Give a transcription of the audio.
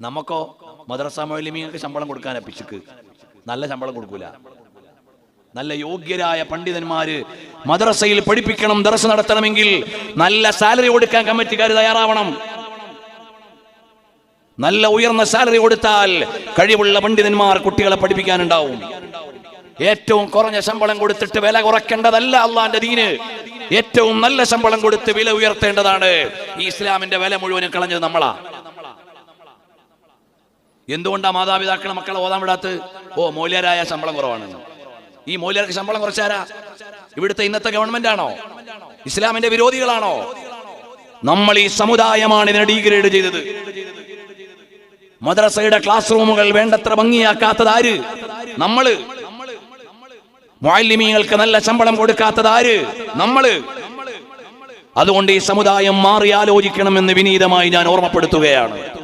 നമുക്കോ മദ്രസ മൗലവികൾക്ക് ശമ്പളം കൊടുക്കാനാ പിശുക്ക്. നല്ല ശമ്പളം കൊടുക്കൂല. നല്ല യോഗ്യരായ പണ്ഡിതന്മാര് മദ്രസയിൽ പഠിപ്പിക്കണം, ദർസ് നടത്തണമെങ്കിൽ നല്ല സാലറി കൊടുക്കാൻ കമ്മിറ്റിക്കാർ തയ്യാറാവണം. നല്ല ഉയർന്ന സാലറി കൊടുത്താൽ കഴിവുള്ള പണ്ഡിതന്മാർ കുട്ടികളെ പഠിപ്പിക്കാനുണ്ടാവും. ഏറ്റവും കുറഞ്ഞ ശമ്പളം കൊടുത്തിട്ട് വില കുറയ്ക്കേണ്ടതല്ല അള്ളാന്റെ ദീന്. ഏറ്റവും നല്ല ശമ്പളം കൊടുത്ത് വില ഉയർത്തേണ്ടതാണ്. ഈ ഇസ്ലാമിന്റെ വില മുഴുവനും കളഞ്ഞത് നമ്മളാ. എന്തുകൊണ്ടാ മാതാപിതാക്കളെ മക്കളെ ഓതാൻ വിടാത്ത്? ഓ, മൗല്യരായ ശമ്പളം കുറവാണ്. ഈ മൗല്യർക്ക് ശമ്പളം കുറച്ചാരാ? ഇവിടുത്തെ ഇന്നത്തെ ഗവൺമെന്റ് ആണോ? ഇസ്ലാമിന്റെ വിരോധികളാണോ? നമ്മൾ ഈ സമുദായമാണ് ഇതിനെ ഡീഗ്രേഡ് ചെയ്തത്. മദ്രസയുടെ ക്ലാസ് റൂമുകൾ വേണ്ടത്ര ഭംഗിയാക്കാത്തത് ആര്? നമ്മള്. മുഅല്ലിമീങ്ങൾക്ക് നല്ല ശമ്പളം കൊടുക്കാത്തത് ആര്? നമ്മള്. അതുകൊണ്ട് ഈ സമുദായം മാറി ആലോചിക്കണമെന്ന് വിനീതമായി ഞാൻ ഓർമ്മപ്പെടുത്തുകയാണ്.